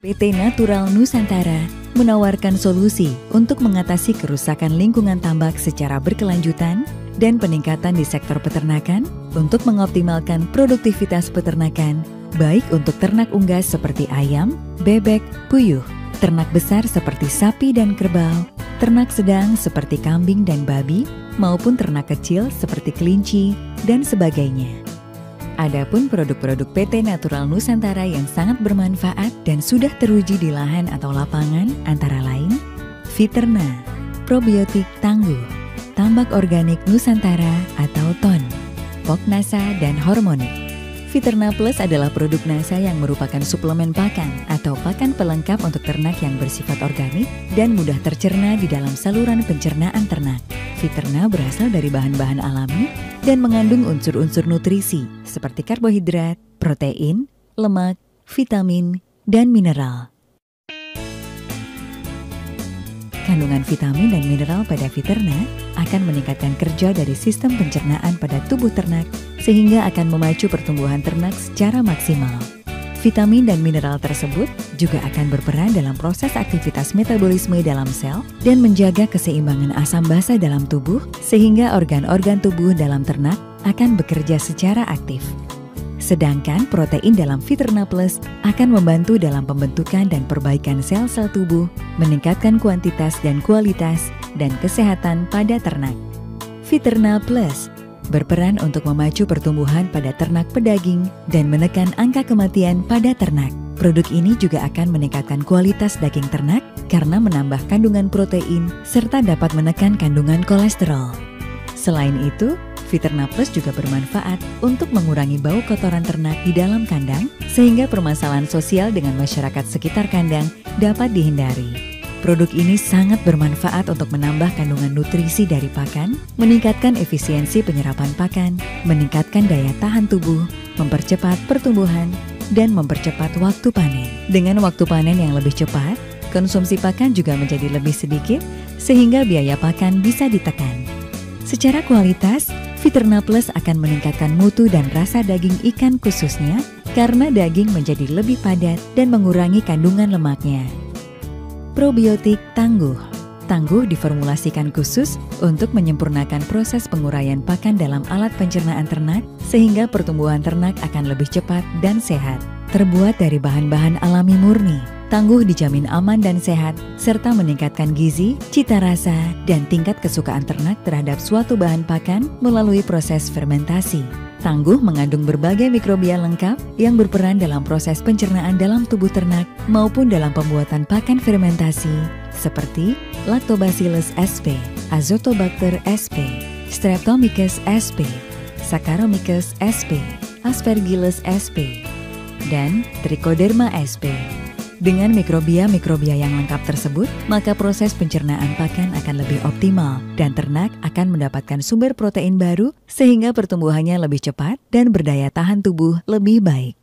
PT Natural Nusantara menawarkan solusi untuk mengatasi kerusakan lingkungan tambak secara berkelanjutan dan peningkatan di sektor peternakan untuk mengoptimalkan produktivitas peternakan, baik untuk ternak unggas seperti ayam, bebek, puyuh, ternak besar seperti sapi dan kerbau, ternak sedang seperti kambing dan babi, maupun ternak kecil seperti kelinci, dan sebagainya. Adapun produk-produk PT Natural Nusantara yang sangat bermanfaat dan sudah teruji di lahan atau lapangan antara lain Fiterna, probiotik tangguh, tambak organik Nusantara atau TON, Poknasa dan Hormonik. Fiterna Plus adalah produk NASA yang merupakan suplemen pakan atau pakan pelengkap untuk ternak yang bersifat organik dan mudah tercerna di dalam saluran pencernaan ternak. Fiterna berasal dari bahan-bahan alami dan mengandung unsur-unsur nutrisi seperti karbohidrat, protein, lemak, vitamin, dan mineral. Kandungan vitamin dan mineral pada Fiterna akan meningkatkan kerja dari sistem pencernaan pada tubuh ternak sehingga akan memacu pertumbuhan ternak secara maksimal. Vitamin dan mineral tersebut juga akan berperan dalam proses aktivitas metabolisme dalam sel dan menjaga keseimbangan asam basa dalam tubuh sehingga organ-organ tubuh dalam ternak akan bekerja secara aktif. Sedangkan protein dalam Fiterna Plus akan membantu dalam pembentukan dan perbaikan sel-sel tubuh, meningkatkan kuantitas dan kualitas dan kesehatan pada ternak. Fiterna Plus berperan untuk memacu pertumbuhan pada ternak pedaging dan menekan angka kematian pada ternak. Produk ini juga akan meningkatkan kualitas daging ternak karena menambah kandungan protein serta dapat menekan kandungan kolesterol. Selain itu, Fiterna Plus juga bermanfaat untuk mengurangi bau kotoran ternak di dalam kandang sehingga permasalahan sosial dengan masyarakat sekitar kandang dapat dihindari. Produk ini sangat bermanfaat untuk menambah kandungan nutrisi dari pakan, meningkatkan efisiensi penyerapan pakan, meningkatkan daya tahan tubuh, mempercepat pertumbuhan, dan mempercepat waktu panen. Dengan waktu panen yang lebih cepat, konsumsi pakan juga menjadi lebih sedikit sehingga biaya pakan bisa ditekan. Secara kualitas, Fiterna Plus akan meningkatkan mutu dan rasa daging ikan khususnya karena daging menjadi lebih padat dan mengurangi kandungan lemaknya. Probiotik tangguh. Tangguh diformulasikan khusus untuk menyempurnakan proses penguraian pakan dalam alat pencernaan ternak sehingga pertumbuhan ternak akan lebih cepat dan sehat. Terbuat dari bahan-bahan alami murni, tangguh dijamin aman dan sehat serta meningkatkan gizi, cita rasa, dan tingkat kesukaan ternak terhadap suatu bahan pakan melalui proses fermentasi. Tangguh mengandung berbagai mikrobia lengkap yang berperan dalam proses pencernaan dalam tubuh ternak maupun dalam pembuatan pakan fermentasi seperti Lactobacillus sp, Azotobacter sp, Streptomyces sp, Saccharomyces sp, Aspergillus sp, dan Trichoderma sp. Dengan mikrobia-mikrobia yang lengkap tersebut, maka proses pencernaan pakan akan lebih optimal dan ternak akan mendapatkan sumber protein baru sehingga pertumbuhannya lebih cepat dan berdaya tahan tubuh lebih baik.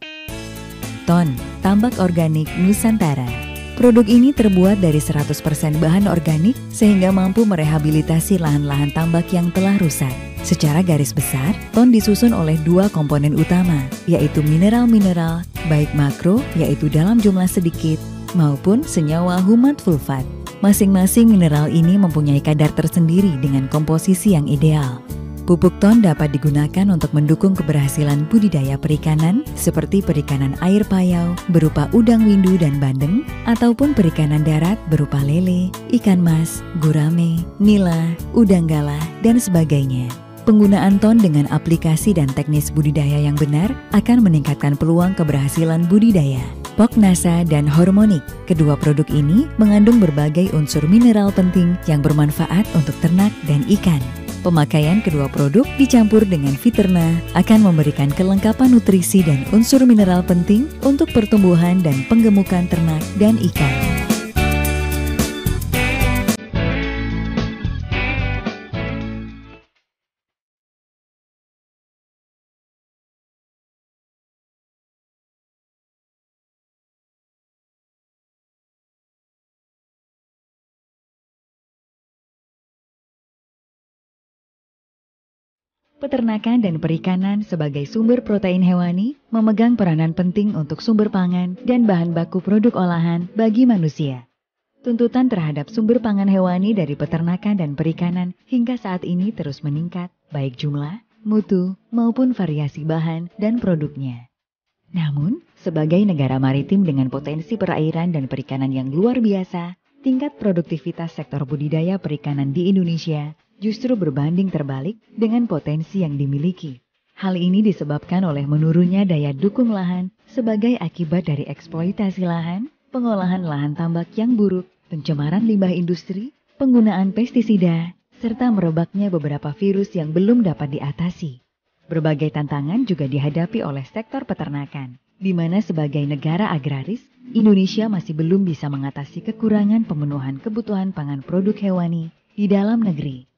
TON, tambak organik Nusantara. Produk ini terbuat dari 100% bahan organik sehingga mampu merehabilitasi lahan-lahan tambak yang telah rusak. Secara garis besar, TON disusun oleh dua komponen utama, yaitu mineral-mineral, baik makro yaitu dalam jumlah sedikit, maupun senyawa humat fulfat. Masing-masing mineral ini mempunyai kadar tersendiri dengan komposisi yang ideal. Pupuk TON dapat digunakan untuk mendukung keberhasilan budidaya perikanan seperti perikanan air payau berupa udang windu dan bandeng, ataupun perikanan darat berupa lele, ikan mas, gurame, nila, udang galah, dan sebagainya. Penggunaan TON dengan aplikasi dan teknis budidaya yang benar akan meningkatkan peluang keberhasilan budidaya. Poknasa dan Hormonik, kedua produk ini mengandung berbagai unsur mineral penting yang bermanfaat untuk ternak dan ikan. Pemakaian kedua produk dicampur dengan Fiterna akan memberikan kelengkapan nutrisi dan unsur mineral penting untuk pertumbuhan dan penggemukan ternak dan ikan. Peternakan dan perikanan sebagai sumber protein hewani memegang peranan penting untuk sumber pangan dan bahan baku produk olahan bagi manusia. Tuntutan terhadap sumber pangan hewani dari peternakan dan perikanan hingga saat ini terus meningkat, baik jumlah, mutu, maupun variasi bahan dan produknya. Namun, sebagai negara maritim dengan potensi perairan dan perikanan yang luar biasa, tingkat produktivitas sektor budidaya perikanan di Indonesia justru berbanding terbalik dengan potensi yang dimiliki. Hal ini disebabkan oleh menurunnya daya dukung lahan sebagai akibat dari eksploitasi lahan, pengolahan lahan tambak yang buruk, pencemaran limbah industri, penggunaan pestisida, serta merebaknya beberapa virus yang belum dapat diatasi. Berbagai tantangan juga dihadapi oleh sektor peternakan, di mana sebagai negara agraris, Indonesia masih belum bisa mengatasi kekurangan pemenuhan kebutuhan pangan produk hewani di dalam negeri.